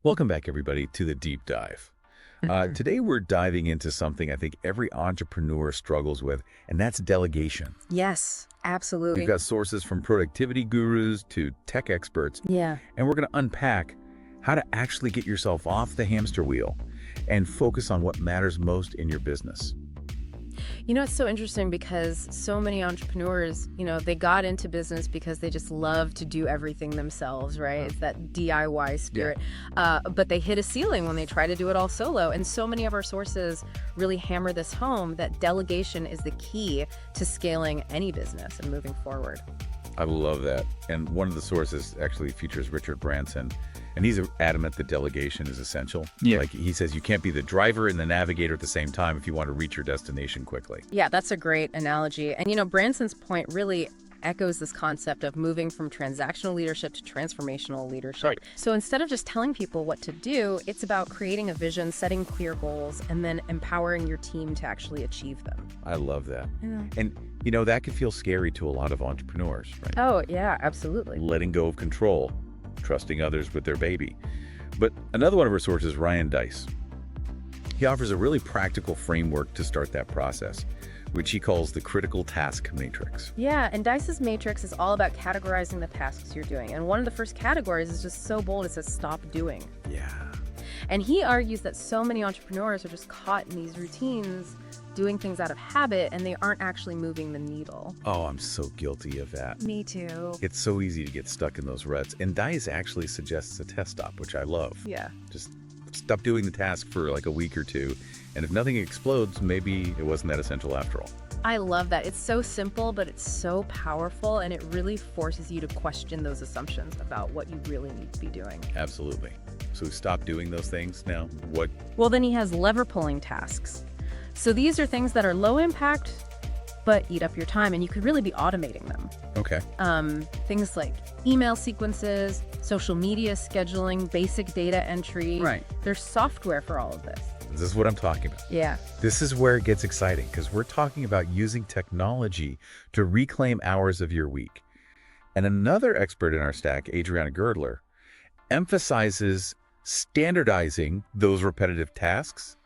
Welcome back, everybody, to the deep dive. Today, we're diving into something I think every entrepreneur struggles with, and that's delegation. Yes, We've absolutely. got sources from productivity gurus to tech experts, Yeah. and we're going to unpack how to actually get yourself off the hamster wheel and focus on what matters most in your business. It's so interesting because so many entrepreneurs, they got into business because they just love to do everything themselves, right? It's that DIY spirit. But they hit a ceiling when they try to do it all solo. And so many of our sources really hammer this home that delegation is the key to scaling any business and moving forward. I love that. And one of the sources actually features Richard Branson, and he's adamant that delegation is essential. Yeah. Like he says, you can't be the driver and the navigator at the same time if you want to reach your destination quickly. Yeah, that's a great analogy. And Branson's point really echoes this concept of moving from transactional leadership to transformational leadership. Right. So instead of just telling people what to do, it's about creating a vision, setting clear goals, and then empowering your team to actually achieve them. I love that. Yeah. And, that could feel scary to a lot of entrepreneurs, right? Oh, yeah, absolutely. Letting go of control, trusting others with their baby. But another one of our sources, Ryan Deiss. He offers a really practical framework to start that process, which he calls the critical task matrix. Yeah, and Dice's matrix is all about categorizing the tasks you're doing. And one of the first categories is just so bold, it says stop doing. Yeah. And he argues that so many entrepreneurs are just caught in these routines, doing things out of habit, and they aren't actually moving the needle. Oh, I'm so guilty of that. Me too. It's so easy to get stuck in those ruts. And Deiss actually suggests a test stop, which I love. Yeah. Just stop doing the task for like a week or two. And if nothing explodes, maybe it wasn't that essential after all. I love that. It's so simple, but it's so powerful, and it really forces you to question those assumptions about what you really need to be doing. Absolutely. So stop doing those things now. What? Well, then he has lever pulling tasks. So these are things that are low impact, but eat up your time, and you could really be automating them. Okay. Things like email sequences, social media scheduling, basic data entry. Right. There's software for all of this. This is what I'm talking about. Yeah. This is where it gets exciting because we're talking about using technology to reclaim hours of your week. And another expert in our stack, Adriana Girdler, emphasizes standardizing those repetitive tasks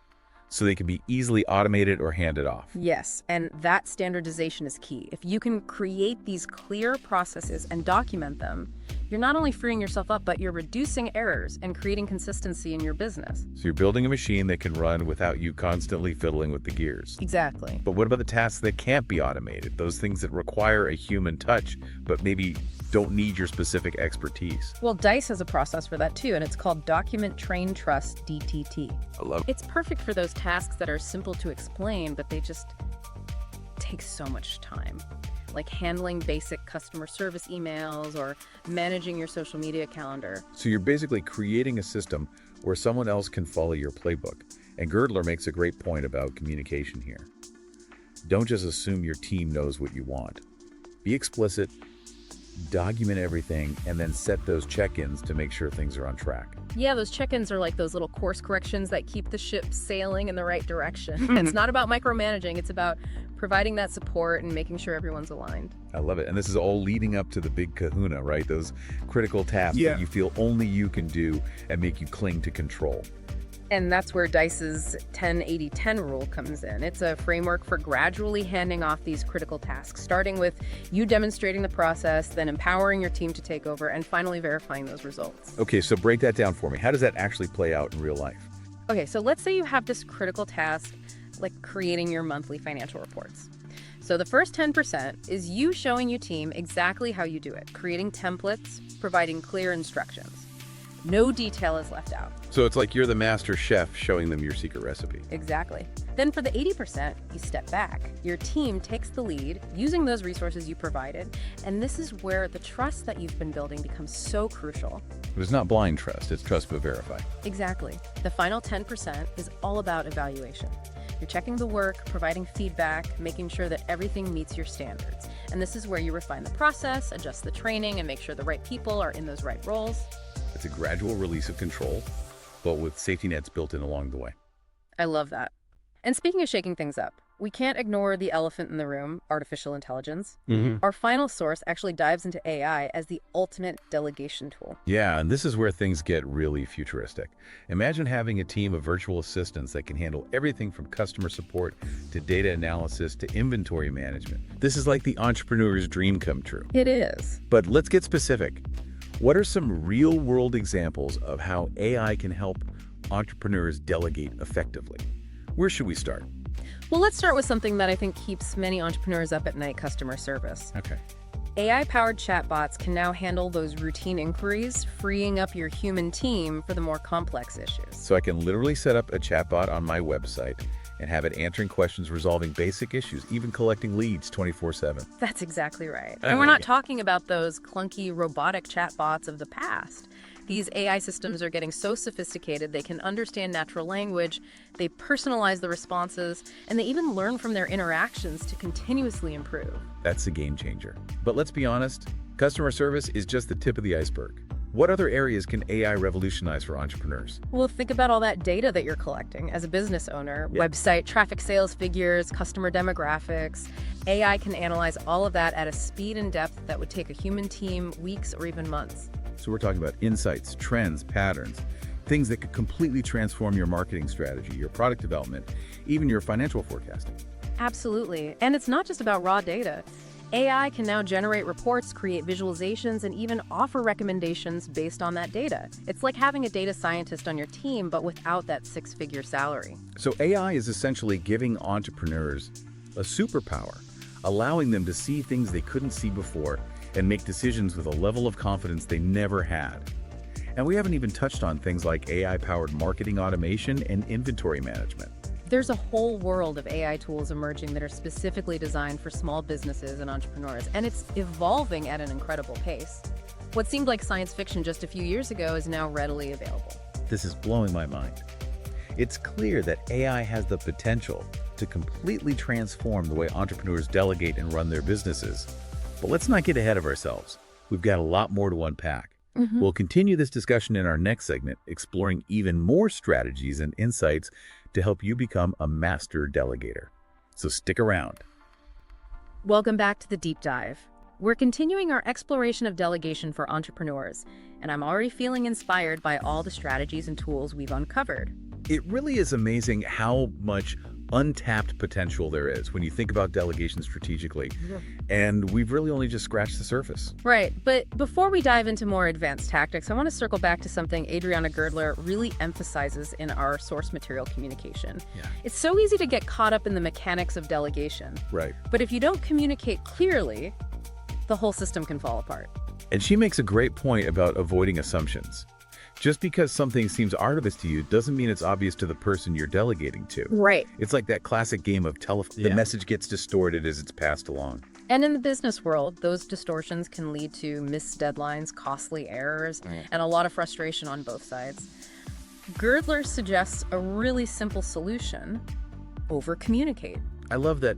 so they can be easily automated or handed off. Yes, and that standardization is key. If you can create these clear processes and document them, you're not only freeing yourself up, but you're reducing errors and creating consistency in your business. So you're building a machine that can run without you constantly fiddling with the gears. Exactly. But what about the tasks that can't be automated? Those things that require a human touch, but maybe don't need your specific expertise. Well, Dice has a process for that too, and it's called Document Train Trust, DTT. I love it. It's perfect for those tasks that are simple to explain, but they just take so much time. Like handling basic customer service emails or managing your social media calendar. So you're basically creating a system where someone else can follow your playbook. And Girdler makes a great point about communication here. Don't just assume your team knows what you want. Be explicit, document everything, and then set those check-ins to make sure things are on track. Yeah, those check-ins are like those little course corrections that keep the ship sailing in the right direction. It's not about micromanaging, it's about providing that support and making sure everyone's aligned. I love it. And this is all leading up to the big kahuna, right? Those critical tasks that you feel only you can do and make you cling to control. And that's where Dice's 10-80-10 rule comes in. It's a framework for gradually handing off these critical tasks, starting with you demonstrating the process, then empowering your team to take over, and finally verifying those results. Okay, so break that down for me. How does that actually play out in real life? Okay, so let's say you have this critical task, like creating your monthly financial reports. So the first 10% is you showing your team exactly how you do it, creating templates, providing clear instructions. No detail is left out. So it's like you're the master chef showing them your secret recipe. Exactly. Then for the 80%, you step back. Your team takes the lead using those resources you provided, and this is where the trust that you've been building becomes so crucial. But it's not blind trust, it's trust but verify. Exactly. The final 10% is all about evaluation. You're checking the work, providing feedback, making sure that everything meets your standards. And this is where you refine the process, adjust the training, and make sure the right people are in those right roles. It's a gradual release of control, but with safety nets built in along the way. I love that. And speaking of shaking things up, we can't ignore the elephant in the room, artificial intelligence. Hmm. Our final source actually dives into AI as the ultimate delegation tool. Yeah, and this is where things get really futuristic. Imagine having a team of virtual assistants that can handle everything from customer support to data analysis to inventory management. This is like the entrepreneur's dream come true. It is. But let's get specific. What are some real-world examples of how AI can help entrepreneurs delegate effectively? Where should we start? Well, let's start with something that I think keeps many entrepreneurs up at night: customer service. Okay. AI-powered chatbots can now handle those routine inquiries, freeing up your human team for the more complex issues. So I can literally set up a chatbot on my website and have it answering questions, resolving basic issues, even collecting leads 24/7. That's exactly right. Oh, And we're not yeah. talking about those clunky robotic chatbots of the past. These AI systems are getting so sophisticated they can understand natural language, they personalize the responses, and they even learn from their interactions to continuously improve. That's a game changer. But let's be honest, customer service is just the tip of the iceberg. What other areas can AI revolutionize for entrepreneurs? Well, think about all that data that you're collecting as a business owner: Yeah. website traffic, sales figures, customer demographics. AI can analyze all of that at a speed and depth that would take a human team weeks or even months. So we're talking about insights, trends, patterns, things that could completely transform your marketing strategy, your product development, even your financial forecasting. Absolutely. And it's not just about raw data. AI can now generate reports, create visualizations, and even offer recommendations based on that data. It's like having a data scientist on your team, but without that six-figure salary. So AI is essentially giving entrepreneurs a superpower, allowing them to see things they couldn't see before and make decisions with a level of confidence they never had. And we haven't even touched on things like AI-powered marketing automation and inventory management. There's a whole world of AI tools emerging that are specifically designed for small businesses and entrepreneurs, and it's evolving at an incredible pace. What seemed like science fiction just a few years ago is now readily available. This is blowing my mind. It's clear that AI has the potential to completely transform the way entrepreneurs delegate and run their businesses. But let's not get ahead of ourselves. We've got a lot more to unpack. We'll continue this discussion in our next segment, exploring even more strategies and insights to help you become a master delegator. So stick around. Welcome back to the Deep Dive. We're continuing our exploration of delegation for entrepreneurs, and I'm already feeling inspired by all the strategies and tools we've uncovered. It really is amazing how much untapped potential there is when you think about delegation strategically. And we've really only just scratched the surface. Right, but before we dive into more advanced tactics, I want to circle back to something Adriana Girdler really emphasizes in our source material communication. Yeah. It's so easy to get caught up in the mechanics of delegation, Right. but if you don't communicate clearly, the whole system can fall apart. And she makes a great point about avoiding assumptions. Just because something seems obvious to you doesn't mean it's obvious to the person you're delegating to. Right. It's like that classic game of telephone. The message gets distorted as it's passed along. And in the business world, those distortions can lead to missed deadlines, costly errors, and a lot of frustration on both sides. Girdler suggests a really simple solution: over-communicate. I love that.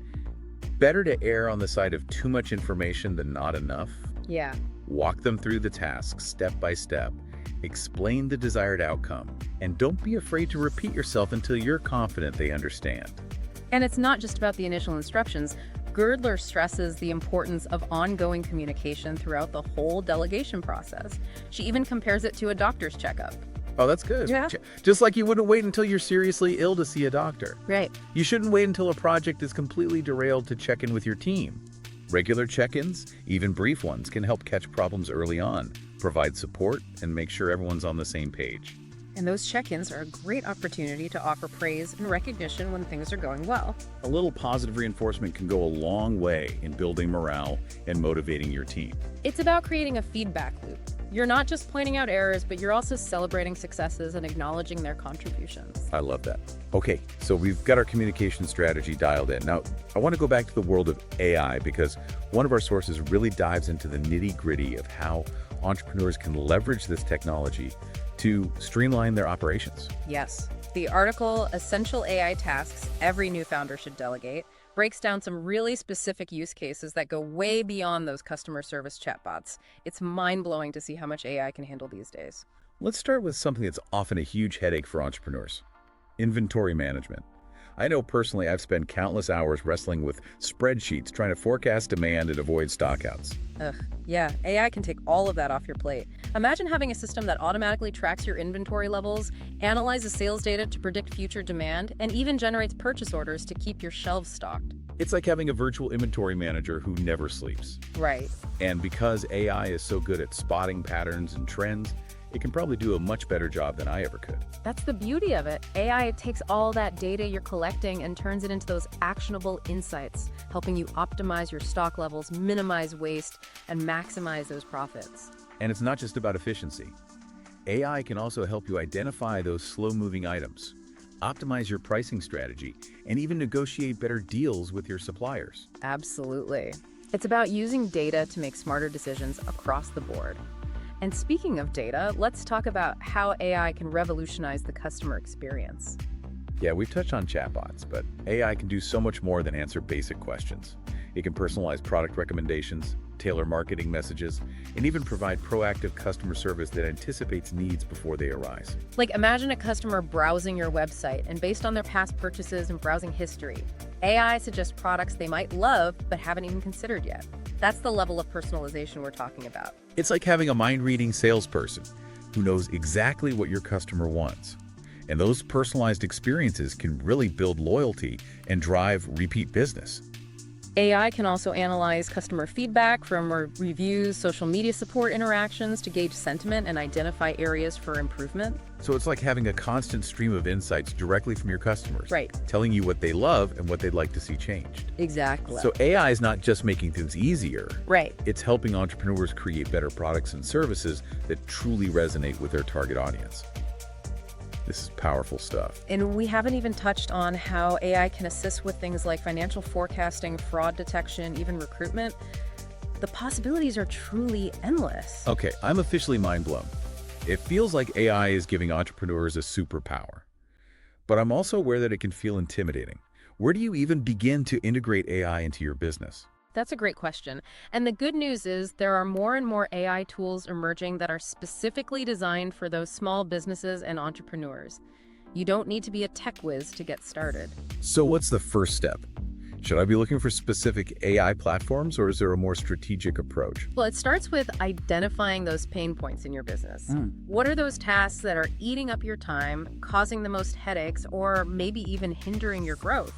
Better to err on the side of too much information than not enough. Yeah. Walk them through the tasks step by step. Explain the desired outcome. And don't be afraid to repeat yourself until you're confident they understand. And it's not just about the initial instructions. Girdler stresses the importance of ongoing communication throughout the whole delegation process. She even compares it to a doctor's checkup. Oh, that's good. Yeah. Just like you wouldn't wait until you're seriously ill to see a doctor. Right. You shouldn't wait until a project is completely derailed to check in with your team. Regular check-ins, even brief ones, can help catch problems early on, provide support, and make sure everyone's on the same page. And those check-ins are a great opportunity to offer praise and recognition when things are going well. A little positive reinforcement can go a long way in building morale and motivating your team. It's about creating a feedback loop. You're not just pointing out errors, but you're also celebrating successes and acknowledging their contributions. I love that. Okay, so we've got our communication strategy dialed in. Now, I want to go back to the world of AI because one of our sources really dives into the nitty-gritty of how entrepreneurs can leverage this technology to streamline their operations. Yes. The article, Essential AI Tasks Every New Founder Should Delegate, breaks down some really specific use cases that go way beyond those customer service chatbots. It's mind-blowing to see how much AI can handle these days. Let's start with something that's often a huge headache for entrepreneurs: inventory management. I know personally I've spent countless hours wrestling with spreadsheets trying to forecast demand and avoid stockouts. Ugh, yeah, AI can take all of that off your plate. Imagine having a system that automatically tracks your inventory levels, analyzes sales data to predict future demand, and even generates purchase orders to keep your shelves stocked. It's like having a virtual inventory manager who never sleeps. Right. And because AI is so good at spotting patterns and trends, it can probably do a much better job than I ever could. That's the beauty of it. AI takes all that data you're collecting and turns it into those actionable insights, helping you optimize your stock levels, minimize waste, and maximize those profits. And it's not just about efficiency. AI can also help you identify those slow-moving items, optimize your pricing strategy, and even negotiate better deals with your suppliers. Absolutely. It's about using data to make smarter decisions across the board. And speaking of data, let's talk about how AI can revolutionize the customer experience. Yeah, we've touched on chatbots, but AI can do so much more than answer basic questions. It can personalize product recommendations, tailor marketing messages, and even provide proactive customer service that anticipates needs before they arise. Like, imagine a customer browsing your website, and based on their past purchases and browsing history, AI suggests products they might love but haven't even considered yet. That's the level of personalization we're talking about. It's like having a mind-reading salesperson who knows exactly what your customer wants. And those personalized experiences can really build loyalty and drive repeat business. AI can also analyze customer feedback from reviews, social media support interactions to gauge sentiment and identify areas for improvement. So it's like having a constant stream of insights directly from your customers, Right. telling you what they love and what they'd like to see changed. Exactly. So AI is not just making things easier, Right. it's helping entrepreneurs create better products and services that truly resonate with their target audience. This is powerful stuff. And we haven't even touched on how AI can assist with things like financial forecasting, fraud detection, even recruitment. The possibilities are truly endless. Okay, I'm officially mind blown. It feels like AI is giving entrepreneurs a superpower. But I'm also aware that it can feel intimidating. Where do you even begin to integrate AI into your business? That's a great question. And the good news is there are more and more AI tools emerging that are specifically designed for those small businesses and entrepreneurs. You don't need to be a tech whiz to get started. So what's the first step? Should I be looking for specific AI platforms, or is there a more strategic approach? Well, it starts with identifying those pain points in your business. What are those tasks that are eating up your time, causing the most headaches, or maybe even hindering your growth?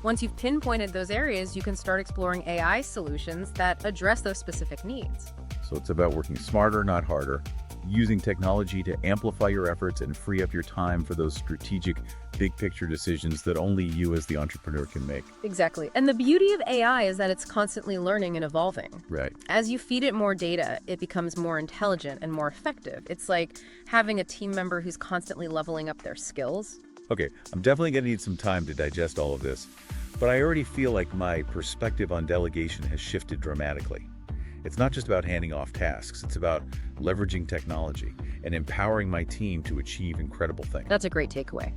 Once you've pinpointed those areas, you can start exploring AI solutions that address those specific needs. So it's about working smarter, not harder, using technology to amplify your efforts and free up your time for those strategic, big picture decisions that only you as the entrepreneur can make. Exactly. And the beauty of AI is that it's constantly learning and evolving. Right. As you feed it more data, it becomes more intelligent and more effective. It's like having a team member who's constantly leveling up their skills. Okay, I'm definitely going to need some time to digest all of this, but I already feel like my perspective on delegation has shifted dramatically. It's not just about handing off tasks, it's about leveraging technology and empowering my team to achieve incredible things. That's a great takeaway.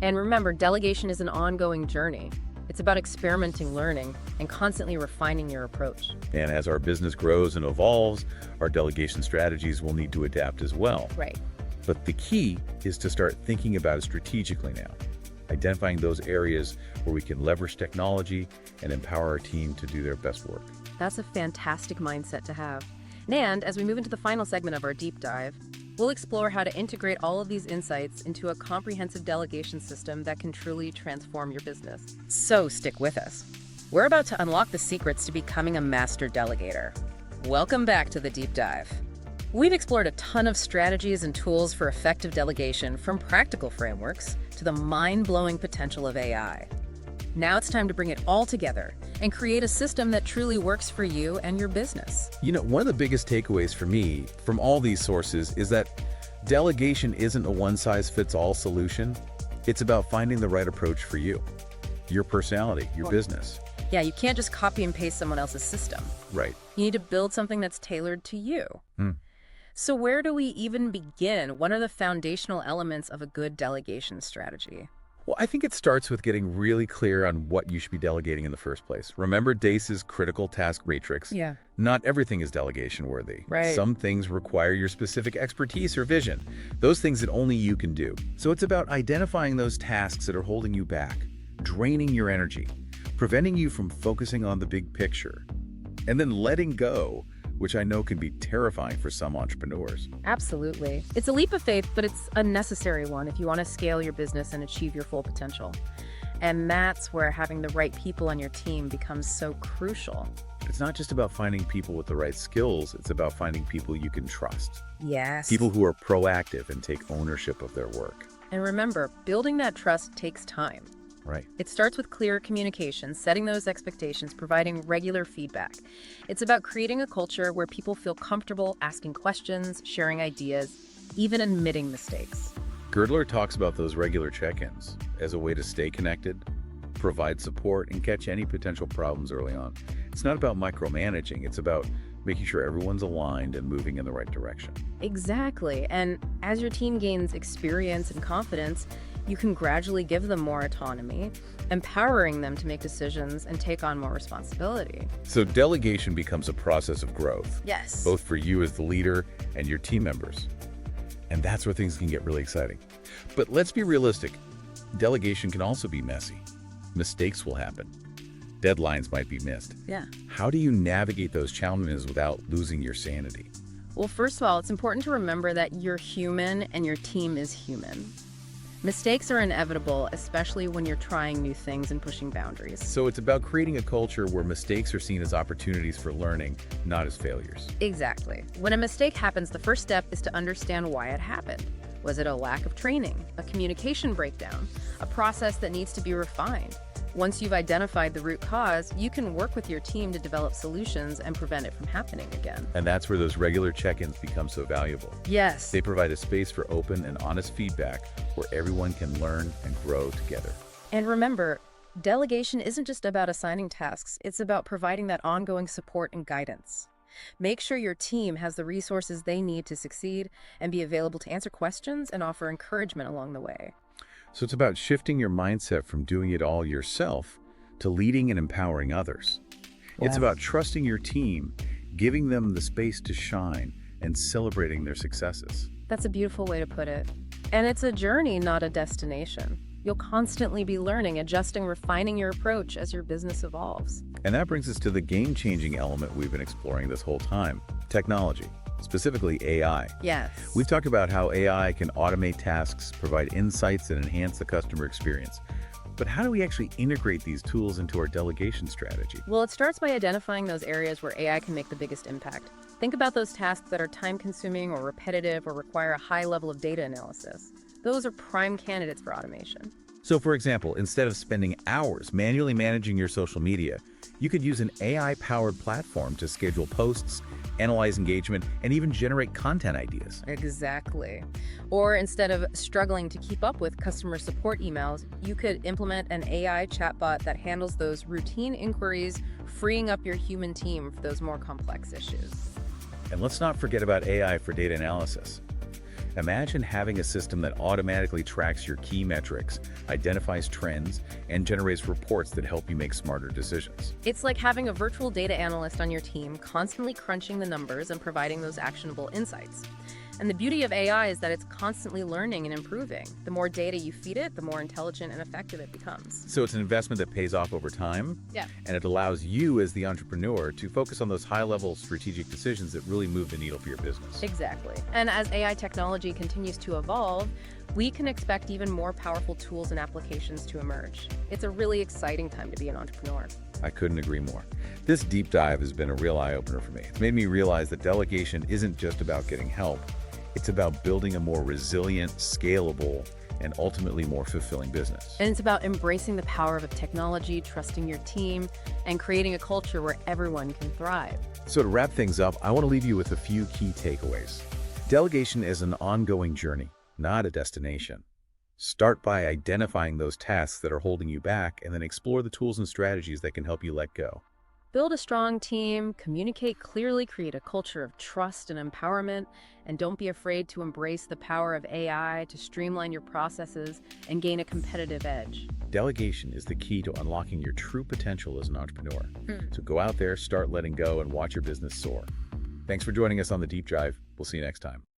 And remember, delegation is an ongoing journey. It's about experimenting, learning, and constantly refining your approach. And as our business grows and evolves, our delegation strategies will need to adapt as well. Right. But the key is to start thinking about it strategically now, identifying those areas where we can leverage technology and empower our team to do their best work. That's a fantastic mindset to have. And as we move into the final segment of our deep dive, we'll explore how to integrate all of these insights into a comprehensive delegation system that can truly transform your business. So stick with us. We're about to unlock the secrets to becoming a master delegator. Welcome back to the deep dive. We've explored a ton of strategies and tools for effective delegation, from practical frameworks to the mind-blowing potential of AI. Now it's time to bring it all together and create a system that truly works for you and your business. You know, one of the biggest takeaways for me from all these sources is that delegation isn't a one-size-fits-all solution. It's about finding the right approach for you, your personality, your business. Yeah, you can't just copy and paste someone else's system. Right. You need to build something that's tailored to you. So where do we even begin? What are the foundational elements of a good delegation strategy? Well, I think it starts with getting really clear on what you should be delegating in the first place. Remember Dace's critical task matrix? Yeah. Not everything is delegation worthy. Right. Some things require your specific expertise or vision, those things that only you can do. So it's about identifying those tasks that are holding you back, draining your energy, preventing you from focusing on the big picture, and then letting go, which I know can be terrifying for some entrepreneurs. Absolutely. It's a leap of faith, but it's a necessary one if you want to scale your business and achieve your full potential. And that's where having the right people on your team becomes so crucial. It's not just about finding people with the right skills, it's about finding people you can trust. Yes. People who are proactive and take ownership of their work. And remember, building that trust takes time. Right. It starts with clear communication, setting those expectations, providing regular feedback. It's about creating a culture where people feel comfortable asking questions, sharing ideas, even admitting mistakes. Girdler talks about those regular check-ins as a way to stay connected, provide support, and catch any potential problems early on. It's not about micromanaging, it's about making sure everyone's aligned and moving in the right direction. Exactly. And as your team gains experience and confidence, you can gradually give them more autonomy, empowering them to make decisions and take on more responsibility. So delegation becomes a process of growth. Yes. Both for you as the leader and your team members. And that's where things can get really exciting. But let's be realistic. Delegation can also be messy. Mistakes will happen. Deadlines might be missed. Yeah. How do you navigate those challenges without losing your sanity? Well, first of all, it's important to remember that you're human and your team is human. Mistakes are inevitable, especially when you're trying new things and pushing boundaries. So it's about creating a culture where mistakes are seen as opportunities for learning, not as failures. Exactly. When a mistake happens, the first step is to understand why it happened. Was it a lack of training, a communication breakdown, a process that needs to be refined? Once you've identified the root cause, you can work with your team to develop solutions and prevent it from happening again. And that's where those regular check-ins become so valuable. Yes. They provide a space for open and honest feedback where everyone can learn and grow together. And remember, delegation isn't just about assigning tasks, it's about providing that ongoing support and guidance. Make sure your team has the resources they need to succeed and be available to answer questions and offer encouragement along the way. So it's about shifting your mindset from doing it all yourself to leading and empowering others. It's about trusting your team, giving them the space to shine, and celebrating their successes. That's a beautiful way to put it. And it's a journey, not a destination. You'll constantly be learning, adjusting, refining your approach as your business evolves. And that brings us to the game-changing element we've been exploring this whole time, technology. Specifically AI. Yes. We've talked about how AI can automate tasks, provide insights, and enhance the customer experience. But how do we actually integrate these tools into our delegation strategy? Well, it starts by identifying those areas where AI can make the biggest impact. Think about those tasks that are time-consuming or repetitive or require a high level of data analysis. Those are prime candidates for automation. So for example, instead of spending hours manually managing your social media, you could use an AI-powered platform to schedule posts, analyze engagement, and even generate content ideas. Exactly. Or instead of struggling to keep up with customer support emails, you could implement an AI chatbot that handles those routine inquiries, freeing up your human team for those more complex issues. And let's not forget about AI for data analysis. Imagine having a system that automatically tracks your key metrics, identifies trends, and generates reports that help you make smarter decisions. It's like having a virtual data analyst on your team, constantly crunching the numbers and providing those actionable insights. And the beauty of AI is that it's constantly learning and improving. The more data you feed it, the more intelligent and effective it becomes. So it's an investment that pays off over time, Yeah. and it allows you as the entrepreneur to focus on those high-level strategic decisions that really move the needle for your business. Exactly. And as AI technology continues to evolve, we can expect even more powerful tools and applications to emerge. It's a really exciting time to be an entrepreneur. I couldn't agree more. This deep dive has been a real eye-opener for me. It's made me realize that delegation isn't just about getting help. It's about building a more resilient, scalable, and ultimately more fulfilling business. And it's about embracing the power of technology, trusting your team, and creating a culture where everyone can thrive. So to wrap things up, I want to leave you with a few key takeaways. Delegation is an ongoing journey, not a destination. Start by identifying those tasks that are holding you back, and then explore the tools and strategies that can help you let go. Build a strong team, communicate clearly, create a culture of trust and empowerment, and don't be afraid to embrace the power of AI to streamline your processes and gain a competitive edge. Delegation is the key to unlocking your true potential as an entrepreneur. So go out there, start letting go, and watch your business soar. Thanks for joining us on The Deep Dive. We'll see you next time.